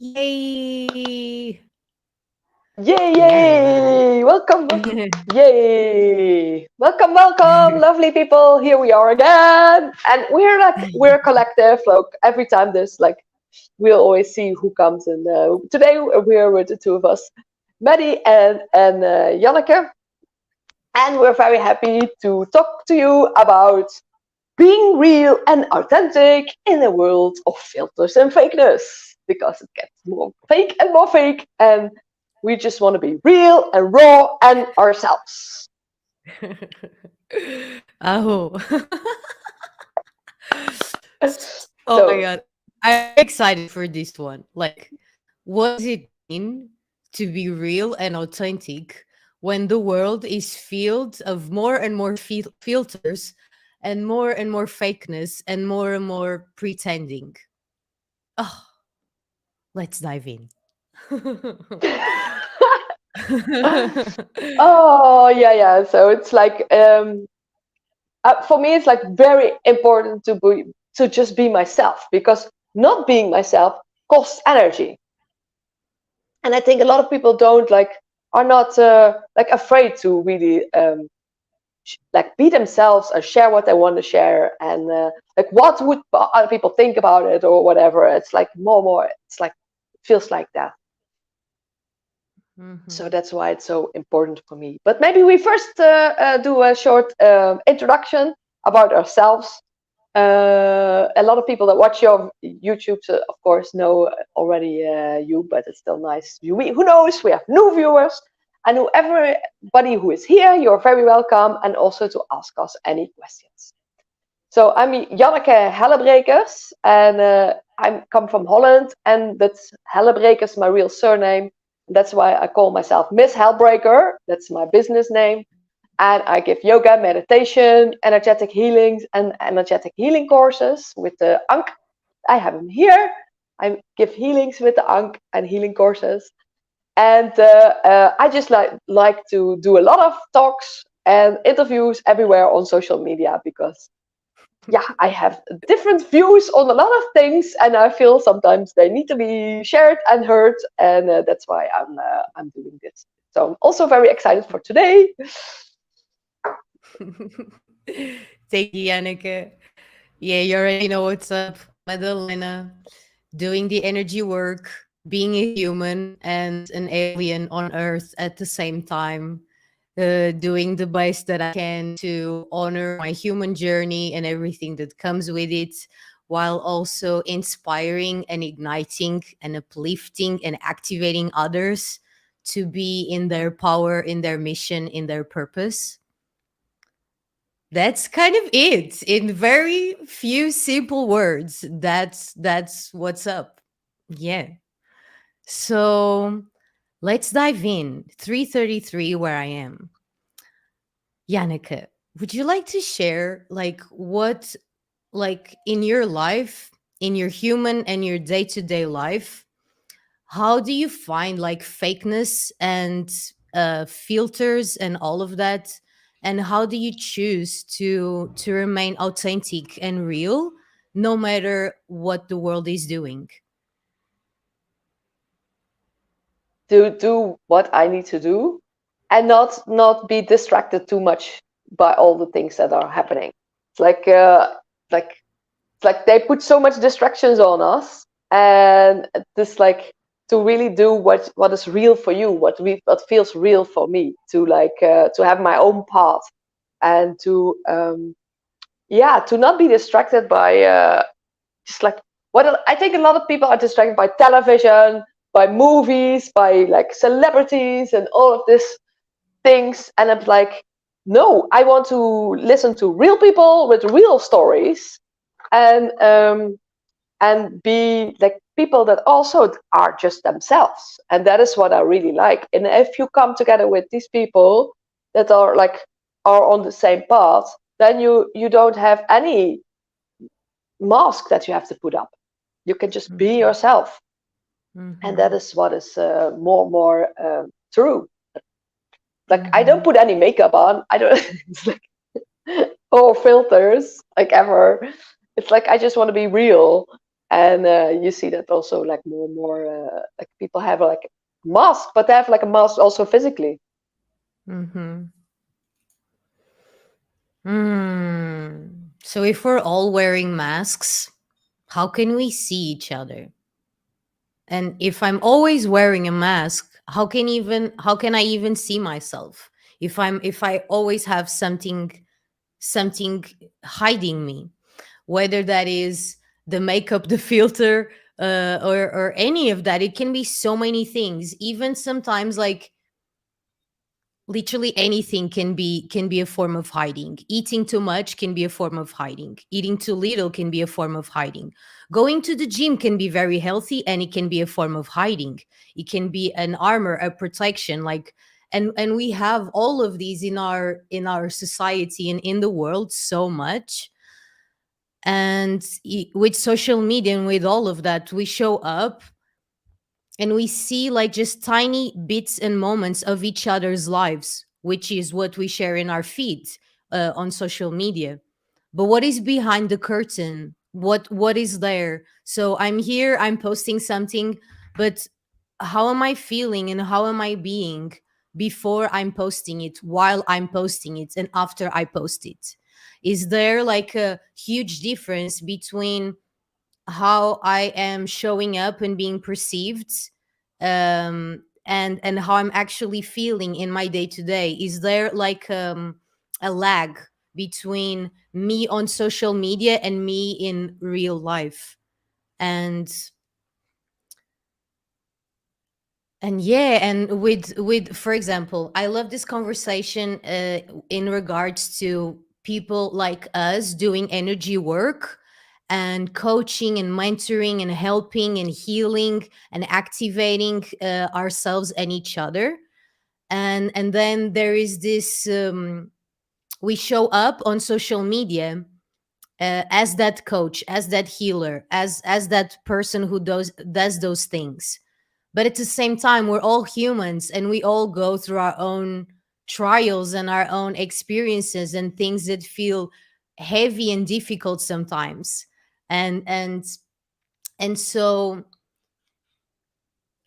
Yay! Yay, Yeah. yay! Welcome, yay! Welcome, welcome, lovely people. Here we are again, and we're a collective. Like every time there's like we'll always see who comes, and today we're with the two of us, Maddie and Janneke, and we're very happy to talk to you about being real and authentic in a world of filters and fakeness because it gets more fake and we just want to be real and raw and ourselves. Oh. Oh my So god. I'm excited for this one. Like, what does it mean to be real and authentic when the world is filled of more and more filters and more fakeness and more pretending? Oh, let's dive in. oh yeah, so it's like for me it's like very important to just be myself because not being myself costs energy. And I think a lot of people don't like are not like afraid to really like be themselves and share what they want to share and like what would other people think about it or whatever. It's like more it's like feels like that. So Mhm. that's why it's so important for me. But maybe we first do a short introduction about ourselves. A lot of people that watch your YouTube, of course, know already you, but it's still nice. Who knows? We have new viewers, and everybody who is here, you're very welcome, and also to ask us any questions. So I'm Janneke Hellebrekers, and I come from Holland, and that's Hellebrekers, my real surname. That's why I call myself Miss Hellbreaker. That's my business name. And I give yoga, meditation, energetic healings, and energetic healing courses with the Ankh. I have them here. I give healings with the Ankh and healing courses. And I just like to do a lot of talks and interviews everywhere on social media because yeah, I have different views on a lot of things, and I feel sometimes they need to be shared and heard, and that's why I'm doing this. So I'm also very excited for today. Thank you, Janneke. Yeah, you already know what's up. Madalena, doing the energy work, being a human and an alien on Earth at the same time, doing the best that I can to honor my human journey and everything that comes with it, while also inspiring and igniting and uplifting and activating others to be in their power, in their mission, in their purpose. That's kind of it in very few simple words. That's what's up. Yeah. So let's dive in. 333 where I am. Janneke, would you like to share like what like in your life, in your human and your day-to-day life, how do you find like fakeness and filters and all of that, and how do you choose to remain authentic and real no matter what the world is doing? To do what I need to do, and not be distracted too much by all the things that are happening. It's like it's like they put so much distractions on us, and this like to really do what is real for you, what feels real for me, to have my own path, and to yeah, to not be distracted by just like what I think a lot of people are distracted by television, by movies, by like celebrities and all of these things. And I'm like, no, I want to listen to real people with real stories and be like people that also are just themselves. And that is what I really like. And if you come together with these people that are on the same path, then you don't have any mask that you have to put up. You can just be Mhm, yourself, and that mhm, is what is more true. Like I don't mhm, put any makeup on. I don't. It's like or filters like ever. It's like I just want to be real, And you see that also like more and more like people have like mask, but they have like a mask also physically. Mm-hmm. So if we're all wearing masks, how can we see each other? And if I'm always wearing a mask, how can I even see myself? If I always have something hiding me, whether that is the makeup, the filter, or any of that. It can be so many things. Even sometimes, like literally anything can be a form of hiding. Eating too much can be a form of hiding. Eating too little can be a form of hiding. Going to the gym can be very healthy, and it can be a form of hiding. It can be an armor, a protection, like, and we have all of these in our society and in the world so much. And with social media and with all of that, we show up and we see like just tiny bits and moments of each other's lives, which is what we share in our feeds on social media. But what is behind the curtain? What is there? So I'm here, I'm posting something, but how am I feeling and how am I being before I'm posting it, while I'm posting it, and after I post it? Is there like a huge difference between how I am showing up and being perceived, and how I'm actually feeling in my day to day? Is there like a lag between me on social media and me in real life? And yeah, and with for example, I love this conversation in regards to people like us doing energy work and coaching and mentoring and helping and healing and activating ourselves and each other. And then there is this we show up on social media as that coach, as that healer, as that person who does those things. But at the same time, we're all humans and we all go through our own trials and our own experiences and things that feel heavy and difficult sometimes. And so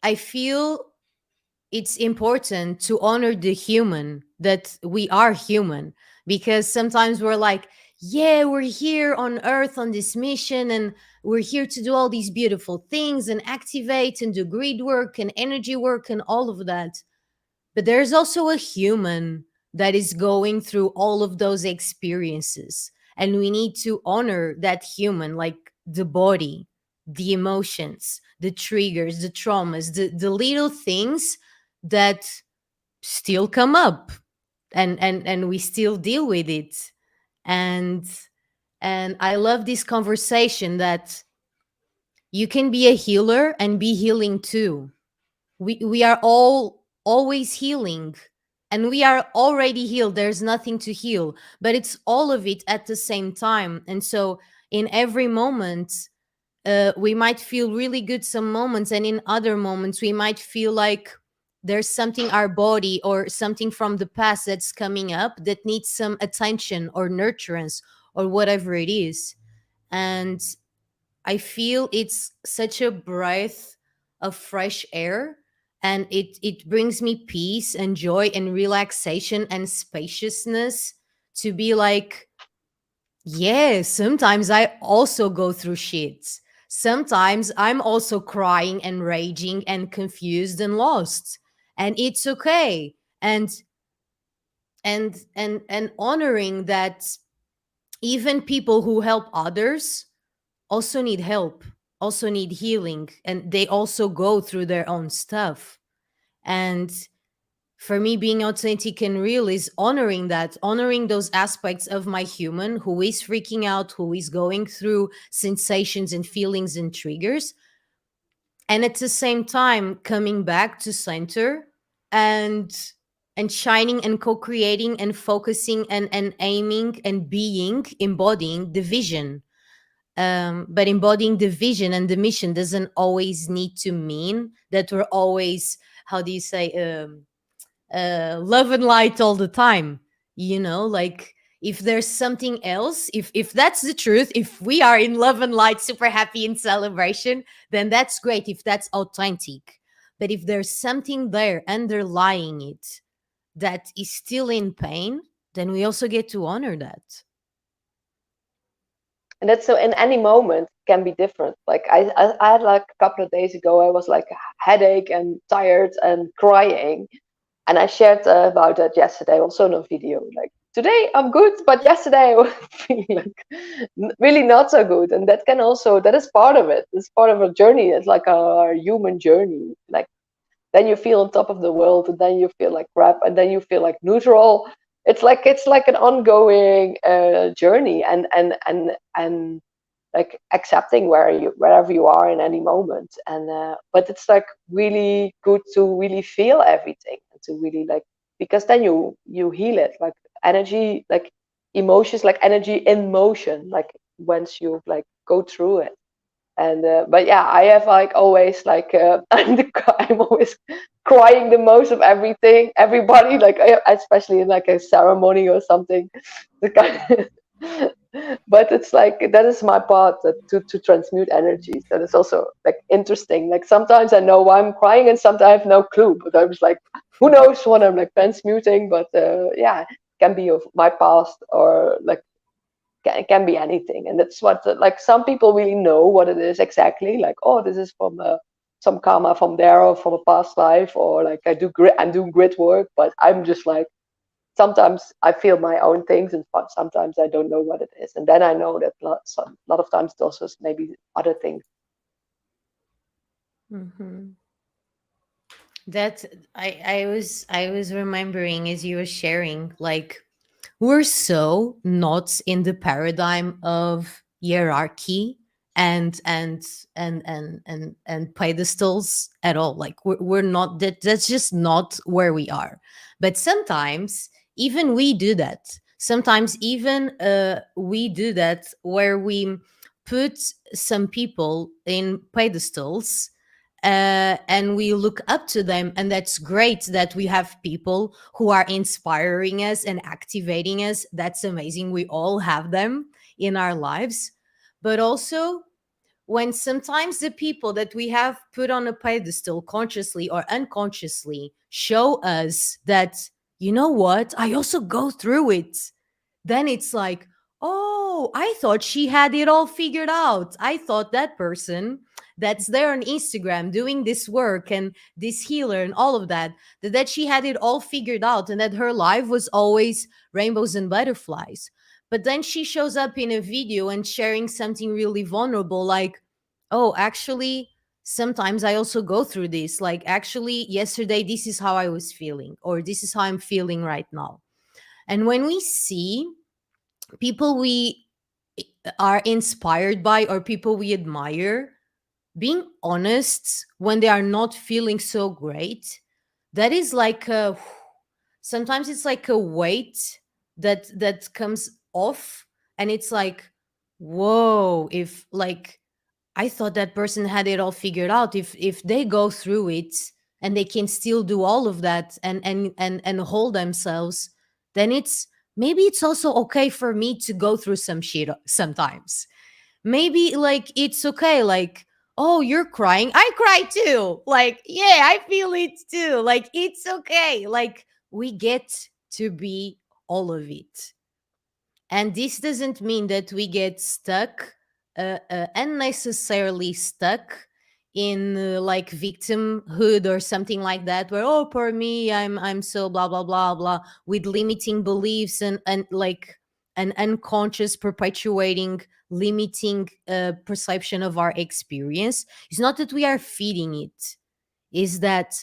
I feel it's important to honor the human, that we are human, because sometimes we're like, yeah, we're here on earth on this mission and we're here to do all these beautiful things and activate and do grid work and energy work and all of that. But there's also a human that is going through all of those experiences. And we need to honor that human, like the body, the emotions, the triggers, the traumas, the little things that still come up, and we still deal with it. And I love this conversation that you can be a healer and be healing too. We are all always healing, and we are already healed. There's nothing to heal, but it's all of it at the same time. And so in every moment, we might feel really good some moments, and in other moments we might feel like there's something our body or something from the past that's coming up that needs some attention or nurturance or whatever it is. And I feel it's such a breath of fresh air, and it brings me peace and joy and relaxation and spaciousness to be like, yeah, sometimes I also go through shit. Sometimes I'm also crying and raging and confused and lost. And it's okay. And honoring that even people who help others also need help, also need healing, and they also go through their own stuff. And for me, being authentic and real is honoring that, honoring those aspects of my human who is freaking out, who is going through sensations and feelings and triggers, and at the same time coming back to center and shining and co-creating and focusing and aiming and being, embodying the vision. But embodying the vision and the mission doesn't always need to mean that we're always, how do you say, love and light all the time. Like If there's something else, if that's the truth, if we are in love and light, super happy in celebration, then that's great if that's authentic. But if there's something there underlying it that is still in pain, then we also get to honor that. And that's so in any moment can be different. Like I had like a couple of days ago, I was like headache and tired and crying, and I shared about that yesterday also on a video. Like today I'm good, but yesterday I was feeling like really not so good, and that can also, that is part of it. It's part of a journey. It's like a human journey. Like then you feel on top of the world, and then you feel like crap, and then you feel like neutral. It's like an ongoing journey, and like accepting wherever you are in any moment. And but it's like really good to really feel everything, and to really like, because then you heal it, like energy, like emotions, like energy in motion, like once you like go through it. And but yeah, I have like always like I'm always crying the most of everything, everybody, like especially in like a ceremony or something. The kind but it's like that is my part, that to transmute energies. That is also like interesting. Like sometimes I know why I'm crying, and sometimes I have no clue, but I was like, who knows what I'm like transmuting. But yeah, it can be of my past, or like can be anything. And that's what like some people really know what it is exactly, like, oh, this is from some karma from there, or from a past life, or like I'm doing grit work. But I'm just like, sometimes I feel my own things, and sometimes I don't know what it is, and then I know that lot of times it also is maybe other things. Hmm. That I was remembering as you were sharing, like, we're so not in the paradigm of hierarchy and and pedestals at all. Like, we're not that, that's just not where we are. But sometimes even we do that. Sometimes even we do that, where we put some people in pedestals, and we look up to them. And that's great that we have people who are inspiring us and activating us. That's amazing. We all have them in our lives. But also, when sometimes the people that we have put on a pedestal, consciously or unconsciously, show us that, you know what, I also go through it, then it's like, oh, I thought she had it all figured out. I thought that person that's there on Instagram doing this work and this healer and all of that, that she had it all figured out, and that her life was always rainbows and butterflies. But then she shows up in a video and sharing something really vulnerable, like, oh, actually, sometimes I also go through this. Like, actually, yesterday, this is how I was feeling, or this is how I'm feeling right now. And when we see people we are inspired by, or people we admire, being honest when they are not feeling so great, that is like a, sometimes it's like a weight that comes off. And it's like, whoa, if like, I thought that person had it all figured out. If they go through it and they can still do all of that and hold themselves, then it's, maybe it's also okay for me to go through some shit sometimes. Maybe like it's okay, like, oh, you're crying, I cry too. Like, yeah, I feel it too. Like, it's okay. Like, we get to be all of it. And this doesn't mean that we get stuck, unnecessarily stuck in like victimhood or something like that, where, oh, poor me, I'm so blah blah blah blah, with limiting beliefs and like an unconscious perpetuating limiting perception of our experience. It's not that we are feeding it, is that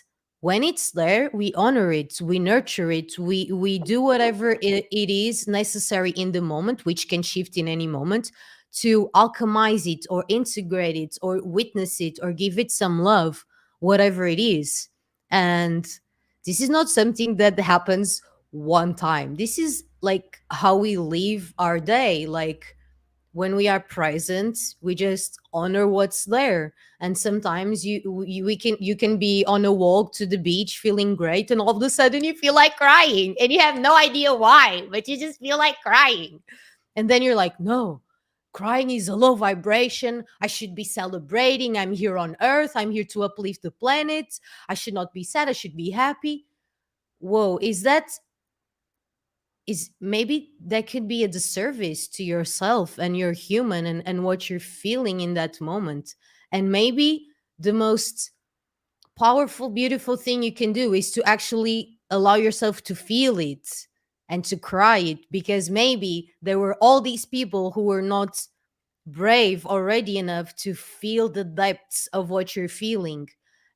when it's there, we honor it, we nurture it, we do whatever it is necessary in the moment, which can shift in any moment, to alchemize it or integrate it or witness it or give it some love, whatever it is. And this is not something that happens one time. This is like how we live our day. Like, when we are present, we just honor what's there. And sometimes you can be on a walk to the beach feeling great, and all of a sudden you feel like crying and you have no idea why, but you just feel like crying. And then you're like, no, crying is a low vibration. I should be celebrating. I'm here on earth. I'm here to uplift the planet. I should not be sad. I should be happy. Whoa, is maybe that could be a disservice to yourself and your human, and what you're feeling in that moment. And maybe the most powerful, beautiful thing you can do is to actually allow yourself to feel it and to cry it, because maybe there were all these people who were not brave already enough to feel the depths of what you're feeling.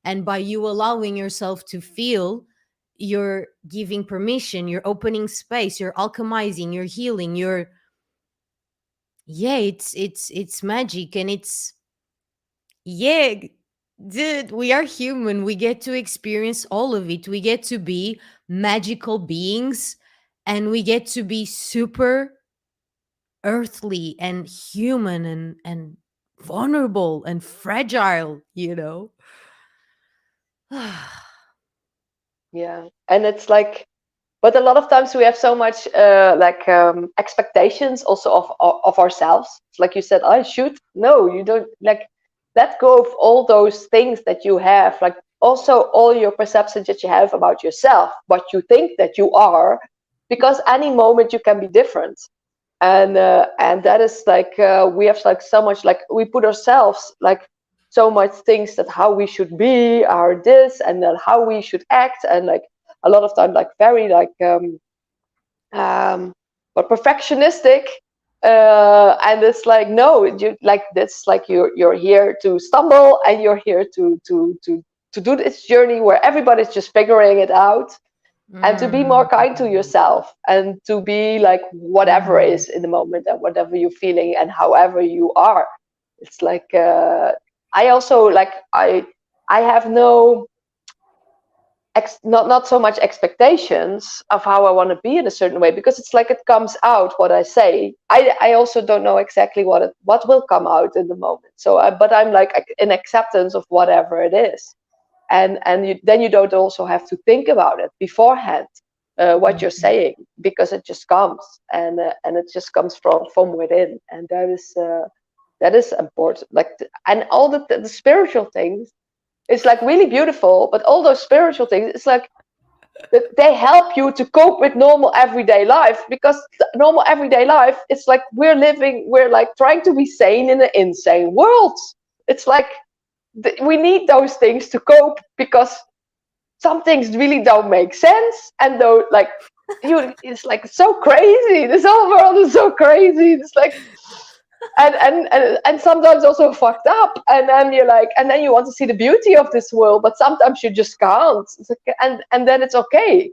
And by you allowing yourself to feel, you're giving permission, you're opening space, you're alchemizing, you're healing, you're, yeah, it's magic. And it's, yeah, dude, we are human. We get to experience all of it. We get to be magical beings, and we get to be super earthly and human and vulnerable and fragile, you know. Yeah, and it's like, but a lot of times we have so much expectations also of ourselves. It's like you said, I should. No, you don't. Like, let go of all those things that you have. Like, also all your perceptions that you have about yourself, what you think that you are, because any moment you can be different. And that is like, we have like so much, like we put ourselves like so much things that how we should be, our this, and then how we should act, and like a lot of time like very like um but perfectionistic. And it's like, no, you like, that's like you're here to stumble, and you're here to do this journey where everybody's just figuring it out, and to be more kind to Mm. yourself, and to be like whatever Mm. is in the moment, and whatever you're feeling, and however you are. It's like, I also like, I have no not so much expectations of how I want to be in a certain way, because it's like it comes out what I say. I also don't know exactly what will come out in the moment. So but I'm like in acceptance of whatever it is. And then you don't also have to think about it beforehand, what you're Mhm. saying, because it just comes, and it just comes from within. And that is important, like, and all the spiritual things, it's like really beautiful, but all those spiritual things, it's like they help you to cope with normal everyday life, because normal everyday life, it's like we're like trying to be sane in an insane world. It's like we need those things to cope, because some things really don't make sense, and though like it's like so crazy, this whole world is so crazy. It's like, and sometimes also fucked up, and then you're like, and then you want to see the beauty of this world, but sometimes you just can't. It's like, and then it's okay.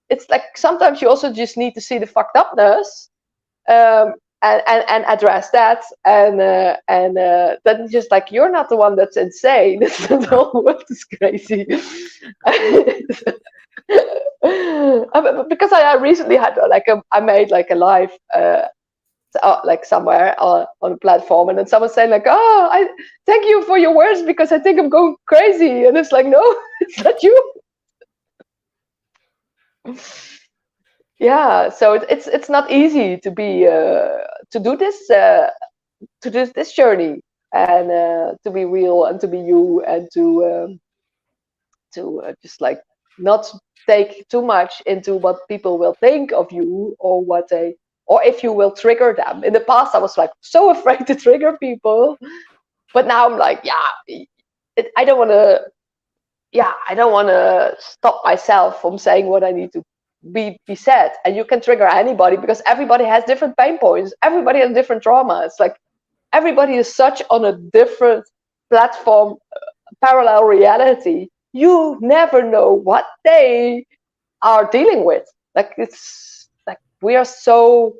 It's like sometimes you also just need to see the fucked upness, and address that, and then just like, you're not the one that's insane. The whole world is crazy. Because I recently had like I made like a live, like somewhere on a platform, and then someone saying like, oh, I thank you for your words, because I think I'm going crazy. And it's like, no, it's not you. Yeah, so it's not easy to be to do this, to do this journey, and to be real, and to be you, and to just like not take too much into what people will think of you, or what they, or if you will trigger them. In the past, I was like so afraid to trigger people, but now I'm like, yeah, I don't want to. Yeah, I don't want to stop myself from saying what I need to be said. And you can trigger anybody, because everybody has different pain points. Everybody has different trauma. It's like everybody is such on a different platform, parallel reality. You never know what they are dealing with. Like, it's like we are so,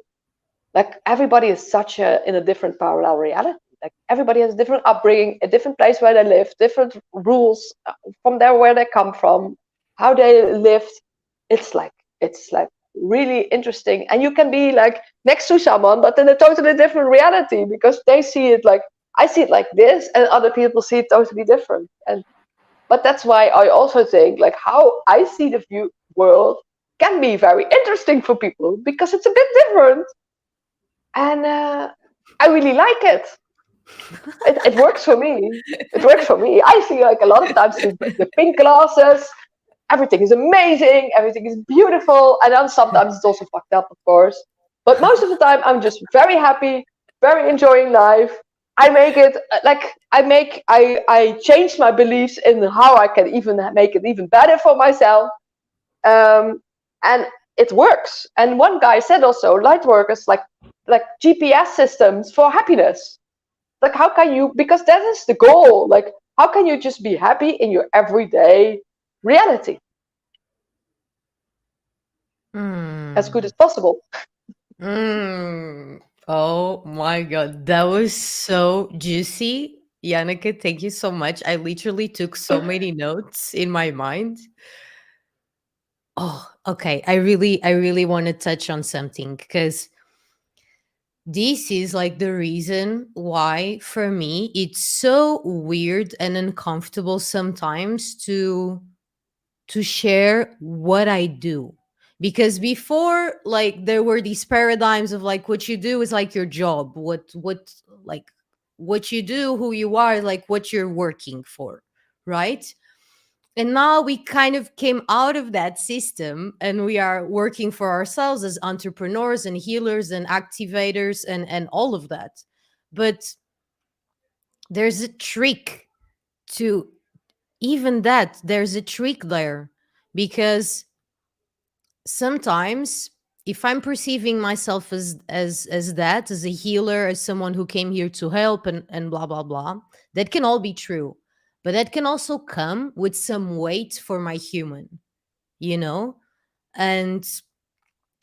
like, everybody is such a in a different parallel reality. Like, everybody has a different upbringing, a different place where they live, different rules, from there where they come from, how they lived. It's like, really interesting. And you can be like next to someone, but in a totally different reality because they see it like I see it like this, and other people see it totally different. And but that's why I also think like how I see the view world can be very interesting for people because it's a bit different, and I really like it. It works for me. It works for me. I see like a lot of times the pink glasses. Everything is amazing. Everything is beautiful. And then sometimes it's also fucked up, of course. But most of the time, I'm just very happy, very enjoying life. I make it like I change my beliefs in how I can even make it even better for myself. And it works. And one guy said also, light workers like GPS systems for happiness. Like how can you, because that is the goal, like how can you just be happy in your everyday reality as good as Mm. possible? Mm. Oh my god, that was so juicy. Janneke, thank you so much. I literally took so many notes in my mind. Oh, okay. I really want to touch on something because this is like the reason why for me it's so weird and uncomfortable sometimes to share what I do. Because before, like, there were these paradigms of like what you do is like your job, like what you do, who you are, like what you're working for, right? And now we kind of came out of that system and we are working for ourselves as entrepreneurs and healers and activators and all of that. But there's a trick to even that. There's a trick there because sometimes if I'm perceiving myself as that, as a healer, as someone who came here to help and blah blah blah, that can all be true, but that can also come with some weight for my human, you know. And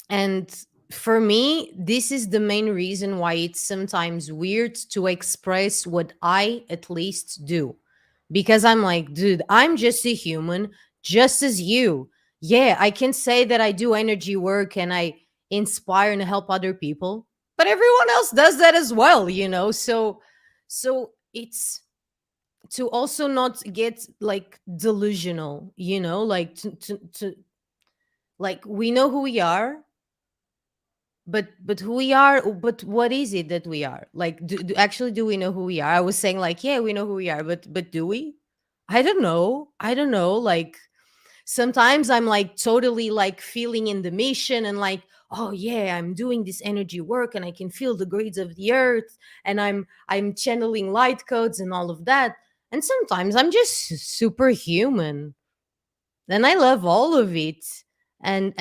and for me, this is the main reason why it's sometimes weird to express what I at least do, because I'm like, dude, I'm just a human, just as you. Yeah, I can say that I do energy work and I inspire and help other people, but everyone else does that as well, you know. So it's to also not get like delusional, you know, like to like we know who we are, but who we are, but what is it that we are, like actually do we know who we are? I was saying like, yeah, we know who we are, but do we? I don't know, like sometimes I'm like totally like feeling in the mission and like, oh yeah, I'm doing this energy work and I can feel the grids of the earth and I'm channeling light codes and all of that. And sometimes I'm just superhuman and I love all of it. And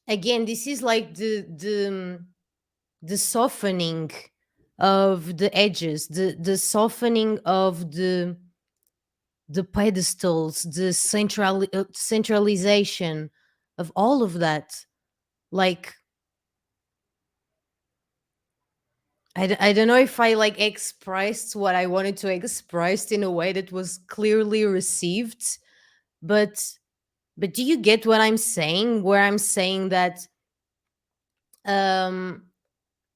again, this is like the softening of the edges, the softening of the pedestals, the centralization of all of that. Like I don't know if I like expressed what I wanted to express in a way that was clearly received, but do you get what I'm saying? Where I'm saying that um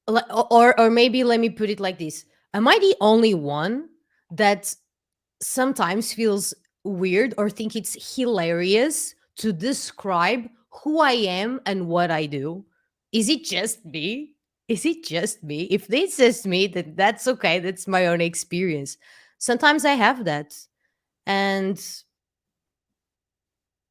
or maybe let me put it like this. Am I the only one that sometimes feels weird or think it's hilarious to describe who I am and what I do? Is it just me? Is it just me? If it's just me, then that's okay. That's my own experience. Sometimes I have that. And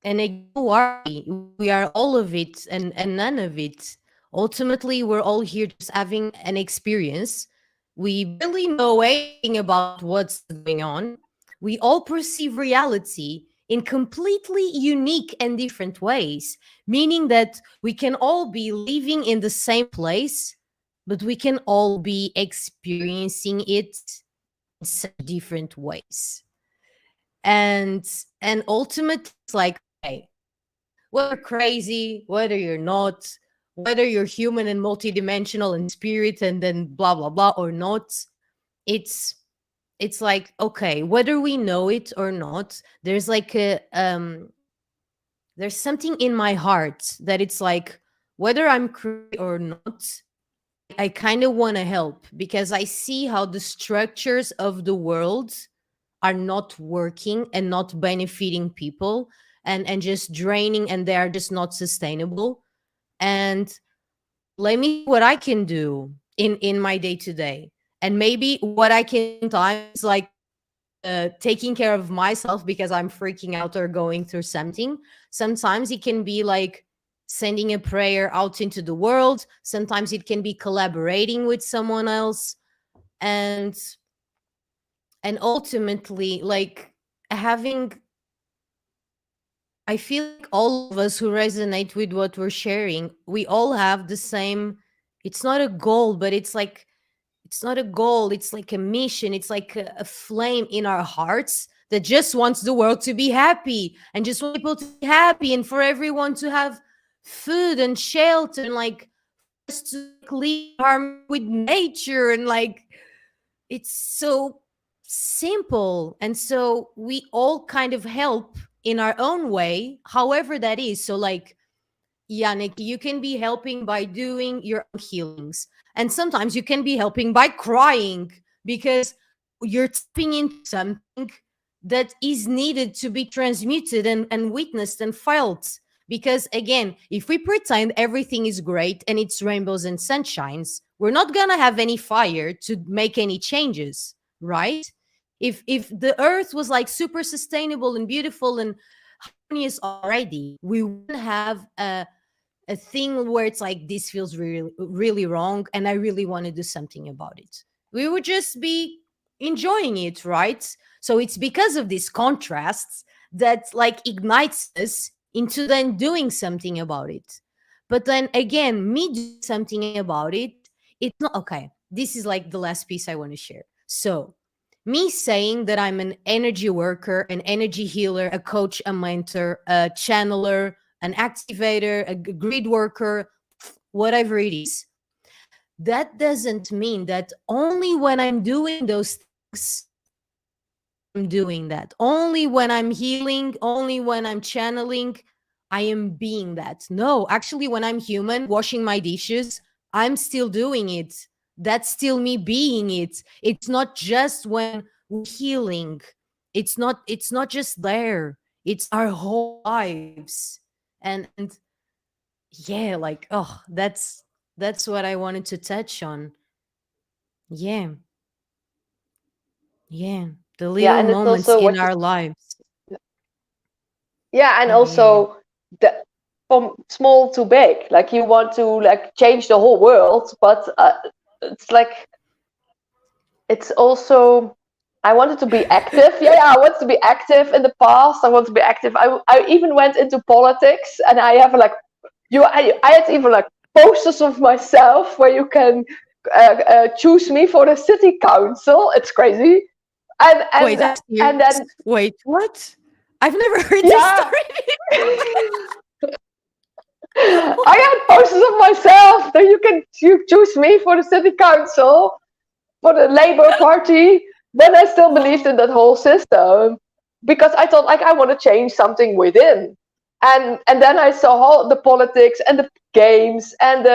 again, who are we? We are all of it and none of it. Ultimately, we're all here just having an experience. We barely know anything about what's going on. We all perceive reality in completely unique and different ways, meaning that we can all be living in the same place, but we can all be experiencing it in such different ways. And ultimately, it's like, okay, whether crazy, whether you're not, whether you're human and multidimensional and spirit and then blah blah blah or not, it's it's like, okay, whether we know it or not, there's like there's something in my heart that it's like, whether I'm crazy or not, I kind of want to help because I see how the structures of the world are not working and not benefiting people, and just draining, and they are just not sustainable. And let me see what I can do in my day to day. And maybe what I can do sometimes is like taking care of myself because I'm freaking out or going through something. Sometimes it can be like sending a prayer out into the world. Sometimes it can be collaborating with someone else. and and ultimately, like, having, I feel like all of us who resonate with what we're sharing, we all have the same, it's not a goal, but it's like, it's not a goal, it's like a mission, it's like a flame in our hearts that just wants the world to be happy, and just want people to be happy, and for everyone to have food and shelter, and like for us to like live in harmony with nature, and like it's so simple. And so we all kind of help in our own way, however that is. So like, Janneke, you can be helping by doing your own healings. And sometimes you can be helping by crying because you're tapping into something that is needed to be transmuted and witnessed and felt. Because again, if we pretend everything is great and it's rainbows and sunshines, we're not gonna have any fire to make any changes, right? If the earth was like super sustainable and beautiful and harmonious already, we wouldn't have a thing where it's like, this feels really really wrong and I really want to do something about it. We would just be enjoying it, right? So it's because of these contrasts that like ignites us into then doing something about it. But then again, me doing something about it, it's not okay. This is like the last piece I want to share. So me saying that I'm an energy worker, an energy healer, a coach, a mentor, a channeler, an activator, a grid worker, whatever it is, that doesn't mean that only when I'm doing those things, I am doing that. Only when I'm healing, only when I'm channeling, I am being that. No, actually, when I'm human, washing my dishes, I'm still doing it. That's still me being it. It's not just when we're healing. It's not just there. It's our whole lives. And yeah, like, oh, that's what I wanted to touch on. Yeah, yeah, the Yeah, little and it's moments also in what you our lives. yeah, and Yeah, yeah, yeah. also the from small to big. Like you want to like change the whole world, but it's like it's also I wanted to be active. Yeah, yeah, I wanted to be active in the past. I want to be active. I even went into politics, and I have like I had even like posters of myself where you can choose me for the city council. It's crazy, and Wait, and that's and serious. then Wait, what? I've never heard this yeah. story I before. had posters of myself that you choose me for the city council, for the Labour Party. Then I still believed in that whole system because I thought like I want to change something within. And then I saw all the politics and the games and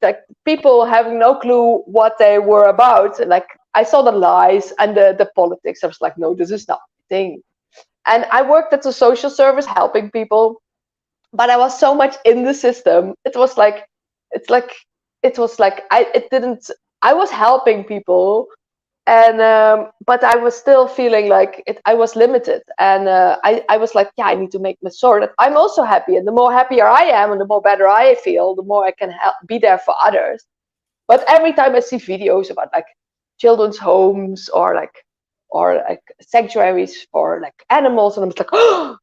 like people having no clue what they were about. Like I saw the lies and the politics. I was like, no, this is not my thing. And I worked at the social service helping people, but I was so much in the system. It's like it was like it didn't. I was helping people, and but I was still feeling like I was limited, and I was like, yeah, I need to make sure that I'm also happy, and the more happier I am, and the more better I feel, the more I can help be there for others. But every time I see videos about like children's homes or like sanctuaries for like animals, and I'm just like, oh,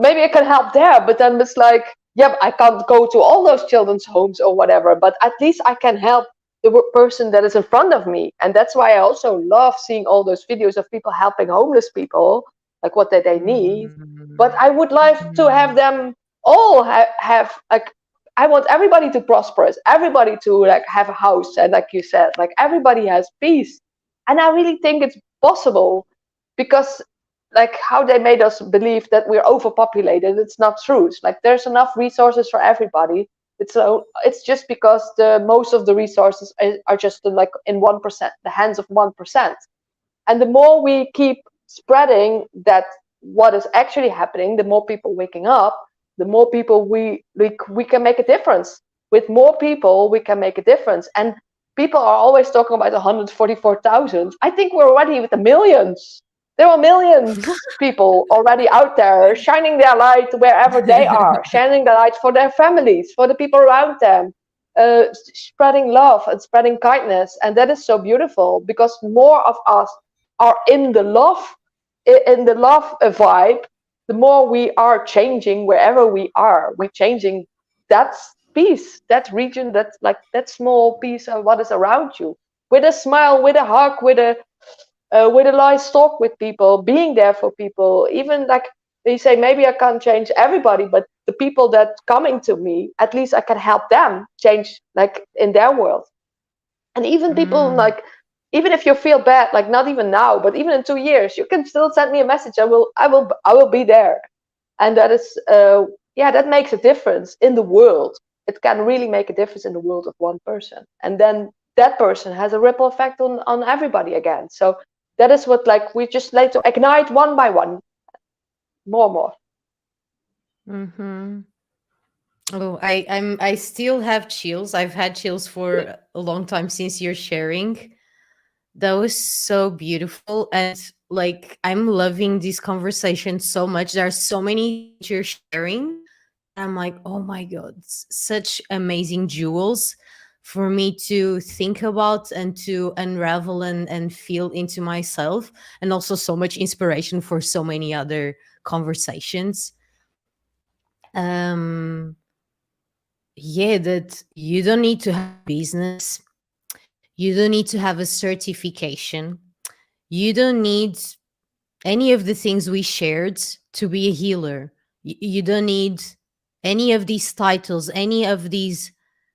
maybe I can help there. But then it's like, yeah, I can't go to all those children's homes or whatever, but at least I can help the person that is in front of me. And that's why I also love seeing all those videos of people helping homeless people, like what they need. But I would like to have them all have like, I want everybody to prosper, everybody to like have a house, and like you said, like everybody has peace. And I really think it's possible because like how they made us believe that we're overpopulated. It's not true. It's like there's enough resources for everybody. It's just because the most of the resources are just like in 1%, the hands of 1%. And the more we keep spreading that what is actually happening, the more people waking up, the more people we can make a difference. With more people, we can make a difference. And people are always talking about 144,000. I think we're already with the millions. There are millions people already out there shining their light wherever they are, shining the light for their families, for the people around them, spreading love and spreading kindness. And that is so beautiful because more of us are in the love vibe. The more we are changing wherever we are, we're changing that piece, that region, that like that small piece of what is around you, with a smile, with a hug, with a nice talk with people, being there for people. Even like they say, maybe I can't change everybody, but the people that coming to me, at least I can help them change like in their world. And even people Mm. like, even if you feel bad, like not even now, but even in 2 years, you can still send me a message. I will be there. And that is, yeah, that makes a difference in the world. It can really make a difference in the world of one person, and then that person has a ripple effect on everybody again. So that is what like we just like to ignite one by one, more and more. Mm-hmm. Oh, I still have chills. I've had chills for a long time since you're sharing. That was so beautiful. And like I'm loving this conversation so much. There are so many things you're sharing. I'm like, oh my God, such amazing jewels for me to think about and to unravel and feel into myself. And also so much inspiration for so many other conversations. Um yeah, that you don't need to have a business, you don't need to have a certification, you don't need any of the things we shared to be a healer. You don't need any of these titles, any of these,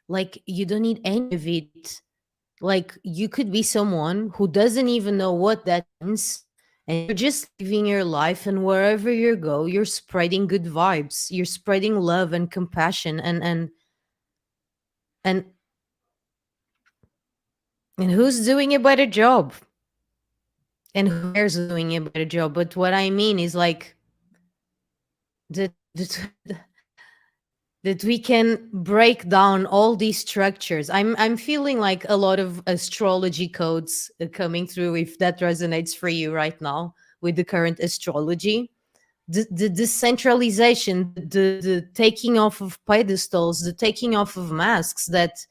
like, you don't need any of it. Like, you could be someone who doesn't even know what that means, and you're just living your life, and wherever you go, you're spreading good vibes, you're spreading love and compassion, and and who's doing a better job? And who cares who's doing a better job? But what I mean is like the that we can break down all these structures. I'm feeling like a lot of astrology codes coming through, if that resonates for you right now with the current astrology. The decentralization, the taking off of pedestals, the taking off of masks. That,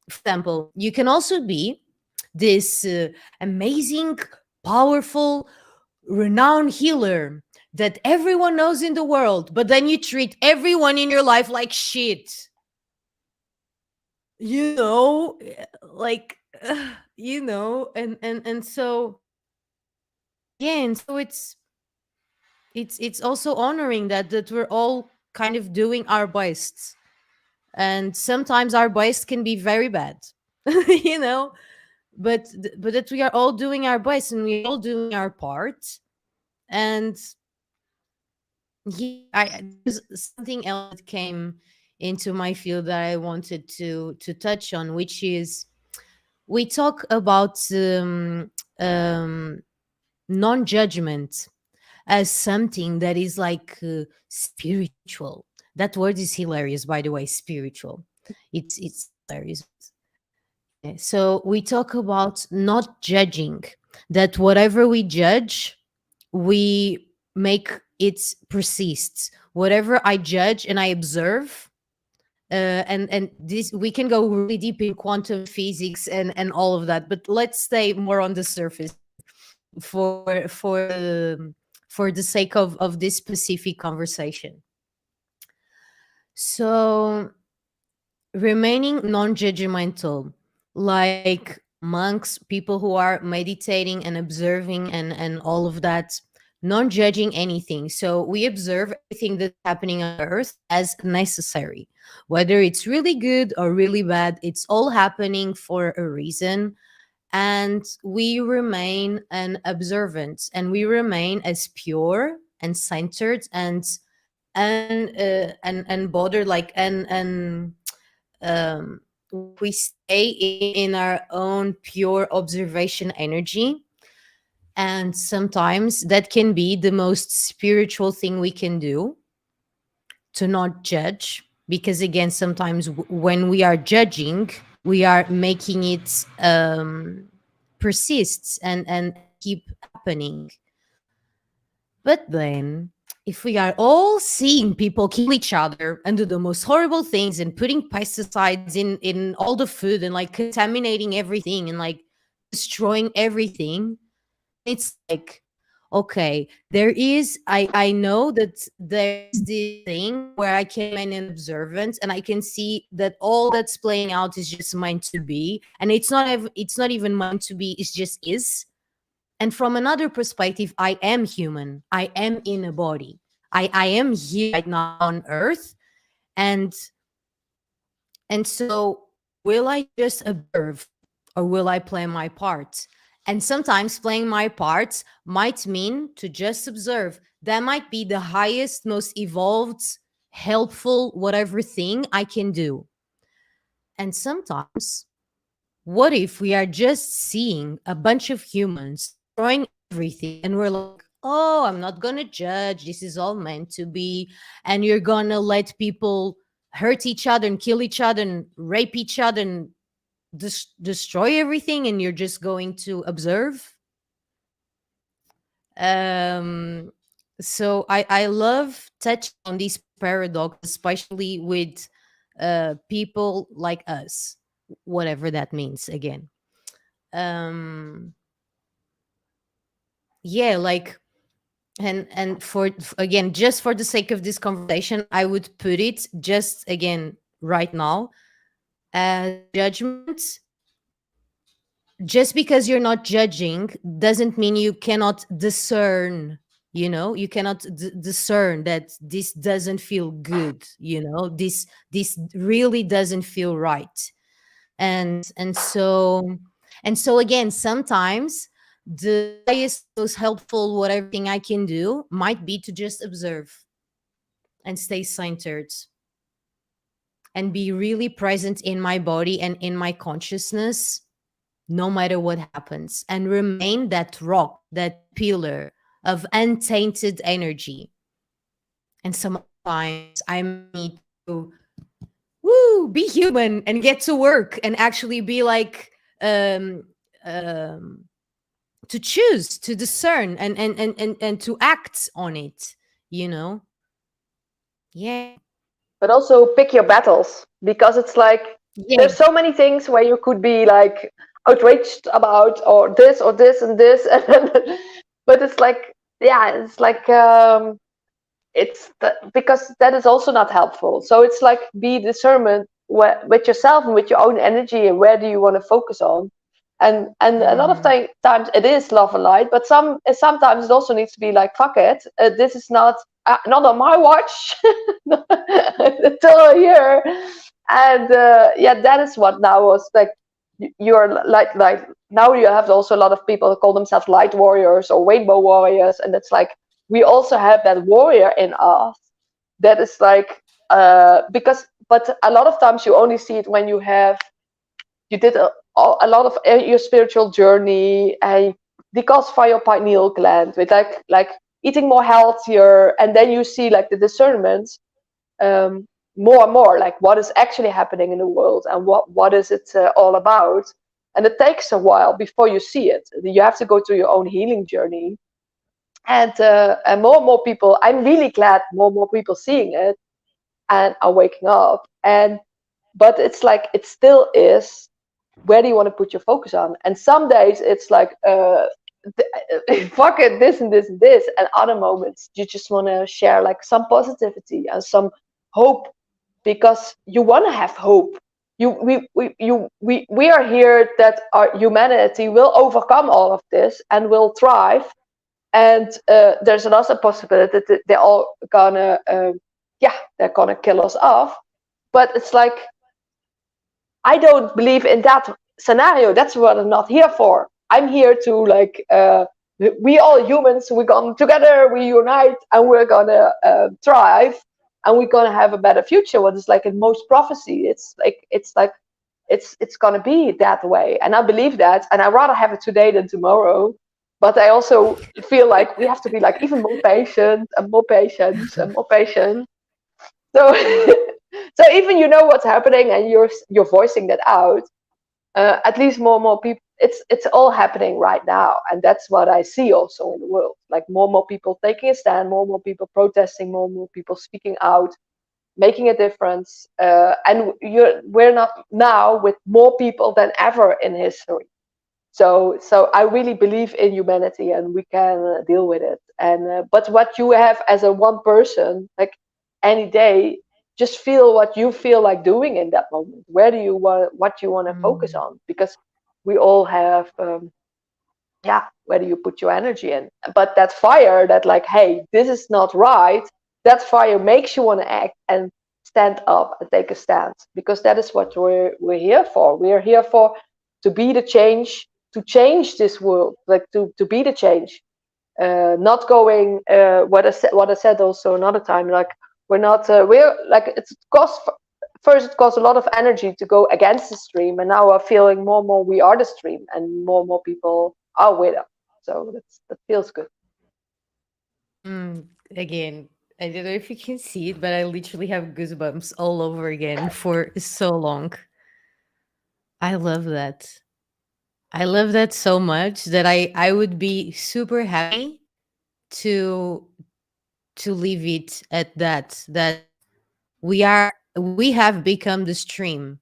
for example, you can also be this amazing, powerful, renowned healer that everyone knows in the world, but then you treat everyone in your life like shit. You know, like and so yeah, and so it's also honoring that we're all kind of doing our best, and sometimes our best can be very bad. you know, but that we are all doing our best and we're all doing our part. And yeah, I there's something else that came into my field that I wanted to touch on, which is we talk about um, non-judgment as something that is like spiritual. That word is hilarious, by the way. Spiritual. It's hilarious. Yeah. So we talk about not judging. That whatever we judge, we make it persists. Whatever I judge and I observe, and this we can go really deep in quantum physics and all of that, but let's stay more on the surface for the sake of this specific conversation. So remaining non-judgmental, like monks, people who are meditating and observing and all of that, non-judging anything. So we observe everything that's happening on earth as necessary, whether it's really good or really bad. It's all happening for a reason, and we remain an observant, and we remain as pure and centered and border, like and we stay in our own pure observation energy. And sometimes that can be the most spiritual thing we can do, to not judge, because again, sometimes when we are judging, we are making it persist and keep happening. But then, if we are all seeing people kill each other and do the most horrible things and putting pesticides in all the food and like contaminating everything and like destroying everything, then it's like, okay, I know that there is this thing where I can remain an observant and I can see that all that's playing out is just meant to be, and it's not even meant to be, it's just is. And from another perspective, I am human. I am in a body. I am here right now on earth. And so will I just observe or will I play my part? And sometimes playing my part might mean to just observe. That might be the highest, most evolved, helpful, whatever thing I can do. And sometimes, what if we are just seeing a bunch of humans destroying everything and we're like, oh, I'm not going to judge. This is all meant to be. And you're going to let people hurt each other and kill each other and rape each other and destroy everything. And you're just going to observe. Um, so I love touching on these paradox, especially with people like us, whatever that means again. um yeah, like, and again, just for the sake of this conversation, I would put it just again right now as judgment. Just because you're not judging doesn't mean you cannot discern. You cannot discern that this doesn't feel good. This really doesn't feel right. And so again, sometimes the highest, most helpful, whatever thing I can do might be to just observe and stay centered and be really present in my body and in my consciousness, no matter what happens, and remain that rock, that pillar of untainted energy. And sometimes I might need to be human and get to work and actually be like, um um to choose, to discern, and to act on it, you know yeah. But also pick your battles, because it's like Yeah. there's so many things where you could be like outraged about, or this and this. But it's like, yeah, it's like, because that is also not helpful. So it's like, be discernment with yourself and with your own energy, and where do you want to focus on. And a lot of Hmm. times it is love and light, but sometimes it also needs to be like, fuck it, this is not on my watch. Until a year. And yeah, that is what now was like, you're like now you have also a lot of people that call themselves light warriors or rainbow warriors, and it's like, we also have that warrior in us, that is like, because, but a lot of times you only see it when you did a lot of your spiritual journey, and detoxify your pineal gland with like eating more healthier, and then you see like the discernment, um, more and more, like what is actually happening in the world, and what is it all about. And it takes a while before you see it. You have to go through your own healing journey. And more and more people, I'm really glad more and more people seeing it and are waking up. But it's like, it still is, where do you want to put your focus on? And some days it's like, fuck it, this and this and this. And other moments you just want to share like some positivity and some hope, because you want to have hope. We are here, that our humanity will overcome all of this and will thrive. And there's another possibility that they're all gonna, yeah, they're gonna kill us off. But it's like, I don't believe in that scenario. That's what I'm not here for. I'm here to like we all humans. We're gonna together. We unite and we're gonna thrive and we're gonna have a better future. What is like in most prophecy? It's like it's gonna be that way, and I believe that, and I rather have it today than tomorrow. But I also feel like we have to be like even more patient and more patience and more patient. So so even you know what's happening and you're voicing that out, at least more and more people, it's all happening right now, and that's what I see also in the world, like more and more people taking a stand, more and more people protesting, more and more people speaking out, making a difference, and we're not now with more people than ever in history. So I really believe in humanity and we can deal with it. And but what you have as a one person, like any day, just feel what you feel like doing in that moment. Where do you want what you want to focus Mm. on? Because we all have yeah, where do you put your energy in? But that fire, that like, hey, this is not right, that fire makes you want to act and stand up and take a stand, because that is what we're here for. We're here for to be the change, to change this world, like to be the change. Not going what I said also another time, like we're not we're like it's cost first it costs a lot of energy to go against the stream, and now we're feeling more and more we are the stream and more people are with us, so that feels good. Mm. Again, I don't know if you can see it, but I literally have goosebumps all over again for so long. I love that. I love that so much that I would be super happy to leave it at that, that we have become the stream.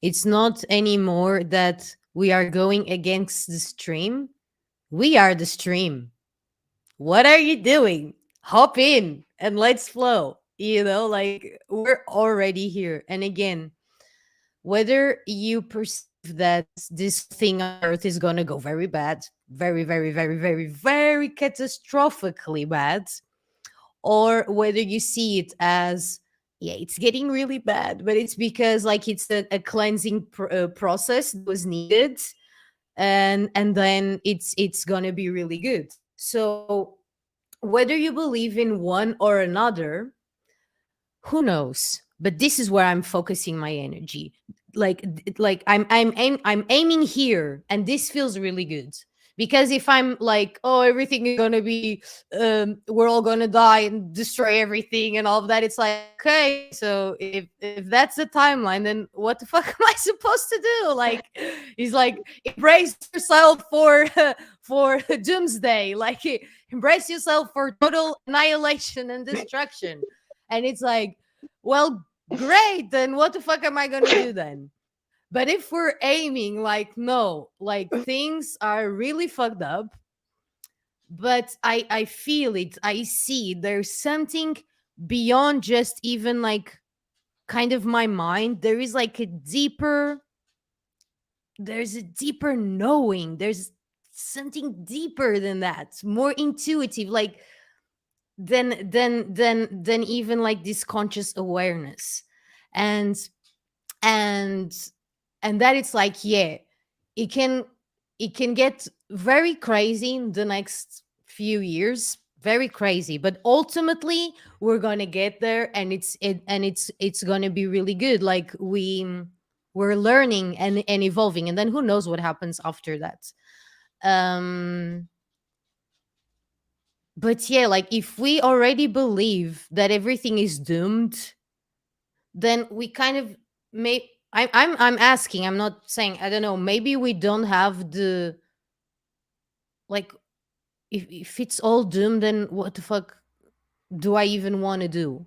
It's not anymore that we are going against the stream. We are the stream. What are you doing? Hop in and let's flow. Like we're already here. And again, whether you perceive that this thing on earth is going to go very bad, very, very, very, very, very catastrophically bad, or whether you see it as, yeah, it's getting really bad, but it's because like it's a cleansing process that was needed, and then it's gonna be really good. So whether you believe in one or another, who knows, but this is where I'm focusing my energy. Like I'm aiming here, and this feels really good. Because if I'm like, oh, everything is gonna be we're all gonna die and destroy everything and all of that, it's like, okay, so if that's the timeline, then what the fuck am I supposed to do? Like, he's like, embrace yourself for for doomsday, like embrace yourself for total annihilation and destruction. And it's like, well, great, then what the fuck am I gonna do then? But if we're aiming like, no, like things are really fucked up, but I feel it, I see there's something beyond just even like kind of my mind. There is like there's a deeper knowing. There's something deeper than that, more intuitive, like than even like this conscious awareness. And and and that it's like, yeah, it can it can get very crazy in the next few years, very crazy, but ultimately we're gonna get there, and it's gonna be really good. Like we're learning and evolving, and then who knows what happens after that. um but yeah, like if we already believe that everything is doomed, then we kind of may I'm asking, I'm not saying, I don't know, maybe we don't have the, like, if it's all doomed, then what the fuck do I even want to do?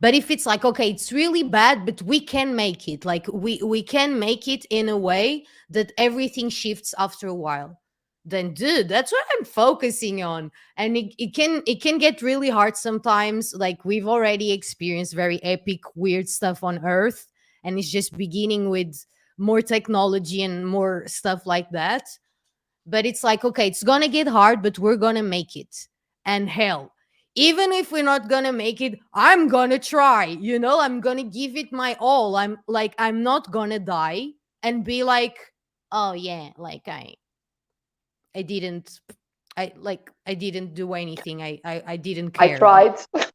But if it's like, okay, it's really bad, but we can make it, like we can make it in a way that everything shifts after a while, then dude, that's what I'm focusing on. And it can get really hard sometimes. Like we've already experienced very epic weird stuff on earth, and it's just beginning with more technology and more stuff like that. But it's like, okay, it's gonna get hard, but we're gonna make it. And hell, even if we're not gonna make it, I'm gonna try, I'm gonna give it my all. I'm like, I'm not gonna die and be like, oh yeah, like I didn't, I didn't do anything. I didn't I care. Like, tried.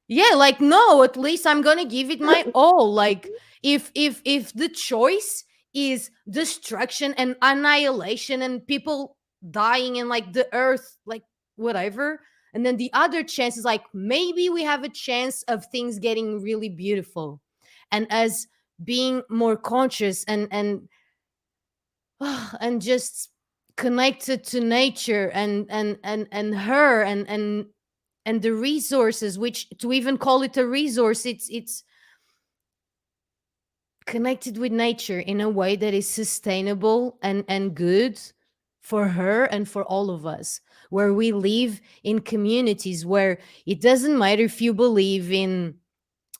yeah, like, no, at least I'm gonna give it my all. Like, if the choice is destruction and annihilation and people dying and like the earth, like whatever, and then the other chance is like maybe we have a chance of things getting really beautiful, and as being more conscious and just connected to nature and her and the resources, which to even call it a resource, it's connected with nature in a way that is sustainable and good for her and for all of us, where we live in communities where it doesn't matter if you believe in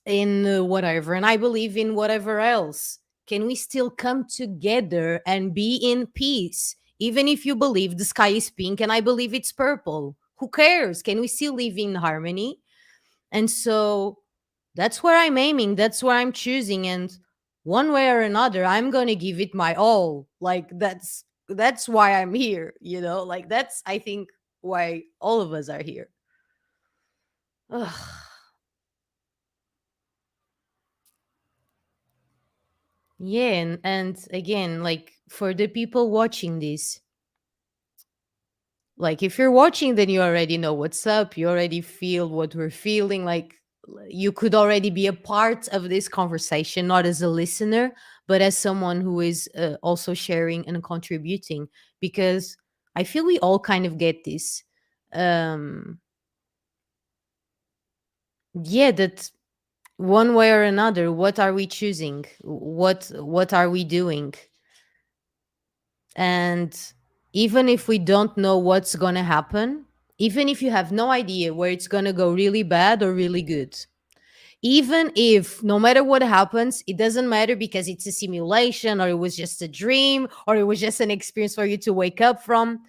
whatever and I believe in whatever else. Can we still come together and be in peace, even if you believe the sky is pink and I believe it's purple? Who cares? Can we still live in harmony? And so that's where I'm aiming, that's where I'm choosing, and one way or another I'm going to give it my all. Like, that's why I'm here, like that's, I think, why all of us are here. Ugh. Yeah, and again, like for the people watching this, like if you're watching, then you already know what's up. You already feel what we're feeling. Like you could already be a part of this conversation, not as a listener, but as someone who is also sharing and contributing. Because I feel we all kind of get this. Um, yeah, that one way or another, what are we choosing? What are we doing? And even if we don't know what's going to happen, even if you have no idea where it's going to go really bad or really good, even if no matter what happens, it doesn't matter because it's a simulation or it was just a dream or it was just an experience for you to wake up from,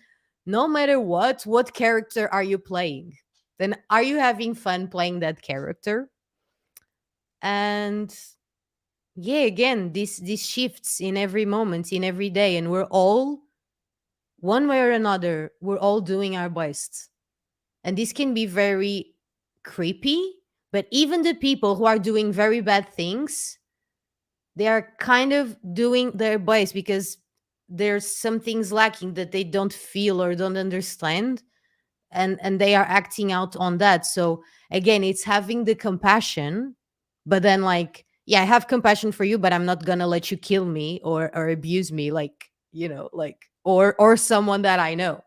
no matter what character are you playing? Then are you having fun playing that character? And yeah, again, this shifts in every moment, in every day, and we're all, one way or another, we're all doing our best. And this can be very creepy, but even the people who are doing very bad things, they are kind of doing their best because there's some things lacking that they don't feel or don't understand, and they are acting out on that. So again, it's having the compassion, but then like, yeah, I have compassion for you, but I'm not gonna let you kill me or abuse me, like, like, or someone that I know.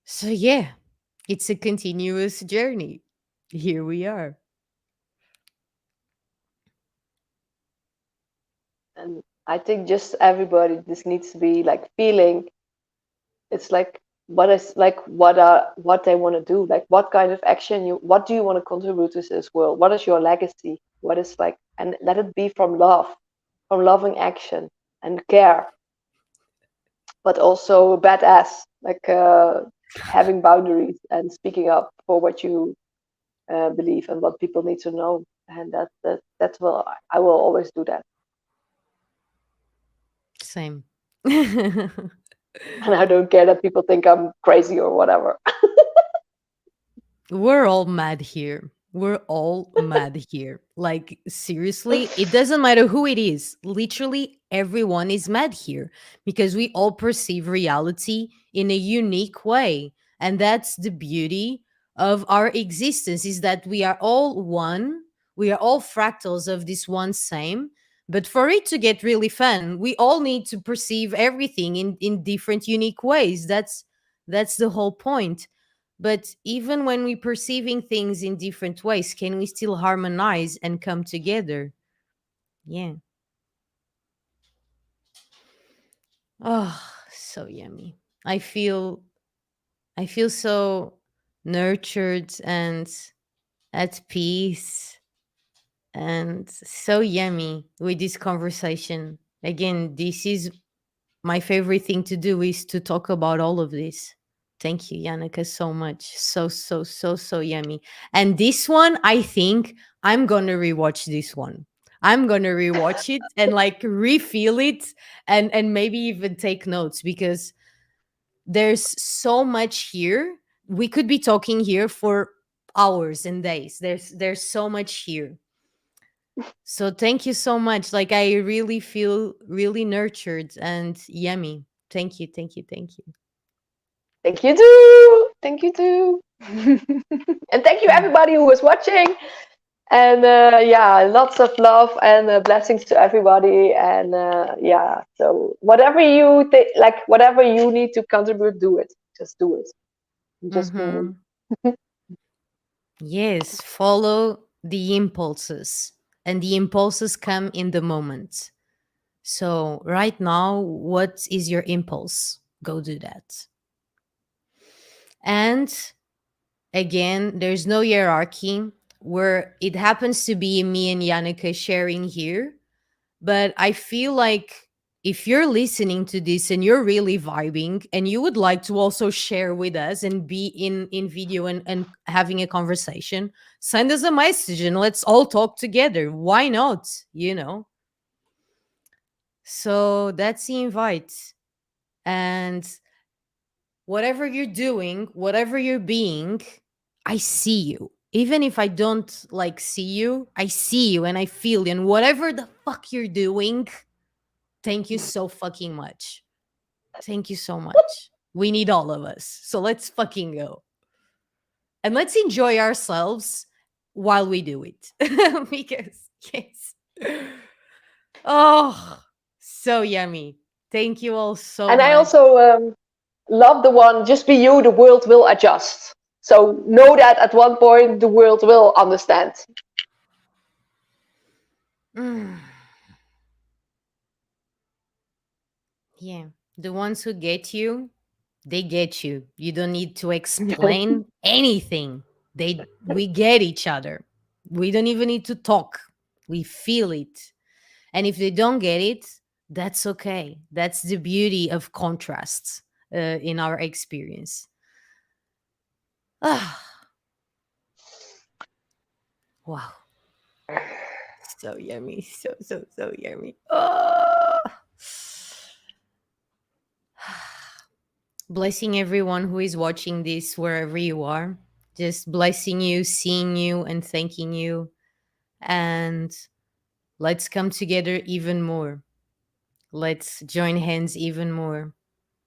So yeah, it's a continuous journey. Here we are. And I think just everybody, this needs to be like feeling. It's like what is like what they want to do, like what kind of action you, what do you want to contribute to this world, what is your legacy, what is like, and let it be from love, from loving action and care, but also badass, like having boundaries and speaking up for what you believe and what people need to know. And that's well, I will always do that. Same. And I don't care that people think I'm crazy or whatever. We're all mad here. We're all mad here. Like, seriously, it doesn't matter who it is. Literally, everyone is mad here because we all perceive reality in a unique way. And that's the beauty of our existence, is that we are all one. We are all fractals of this one same. But for it to get really fun, we all need to perceive everything in different unique ways. That's the whole point. But even when we perceiving things in different ways, can we still harmonize and come together? Yeah. Oh, so yummy. I feel I feel so nurtured and at peace and so yummy with this conversation. Again, this is my favorite thing to do, is to talk about all of this. Thank you, Janneke, so much. So yummy. And this one, I think I'm gonna rewatch this one. I'm gonna rewatch it and like refeel it, and maybe even take notes, because there's so much here. We could be talking here for hours and days. There's so much here. So thank you so much. Like, I really feel really nurtured and yummy. Thank you, thank you, thank you. Thank you too. Thank you too. And thank you Mm. everybody who was watching. And yeah, lots of love and blessings to everybody. And yeah, so whatever you like, whatever you need to contribute, do it. Just do it. Just move. Mm-hmm. Yes, follow the impulses, and the impulses come in the moment. So, right now, what is your impulse? Go do that. And again, there's no hierarchy where it happens to be me and Janneke sharing here. But I feel like if you're listening to this and you're really vibing and you would like to also share with us and be in video and having a conversation, send us a message and let's all talk together. Why not? You know? So that's the invite. And whatever you're doing, whatever you're being, I see you. Even if I don't like see you, I see you and I feel you. And whatever the fuck you're doing, thank you so fucking much. Thank you so much. We need all of us. So let's fucking go. And let's enjoy ourselves while we do it. Because, yes. Oh, so yummy. Thank you all so And I much. also love the one, just be you, the world will adjust. So know that at one point the world will understand. Mm, yeah. The ones who get you, they get you. You don't need to explain anything. We get each other. We don't even need to talk. We feel it. And if they don't get it, that's okay. That's the beauty of contrasts in our experience. Ah, wow. So yummy. So, so, so yummy. Oh. Blessing everyone who is watching this wherever you are. Just blessing you, seeing you, and thanking you. And let's come together even more. Let's join hands even more.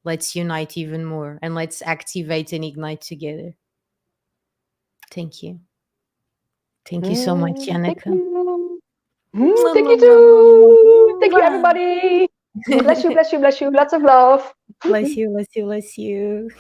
Let's unite even more. And let's activate and ignite together. Thank you. Thank you so much, Thank Janneke. you. Mwah, Thank mwah, you mwah, mwah, mwah, too. Thank you, mwah. everybody. Bless you, bless you, bless you. Lots of love. Bless you, bless you, bless you.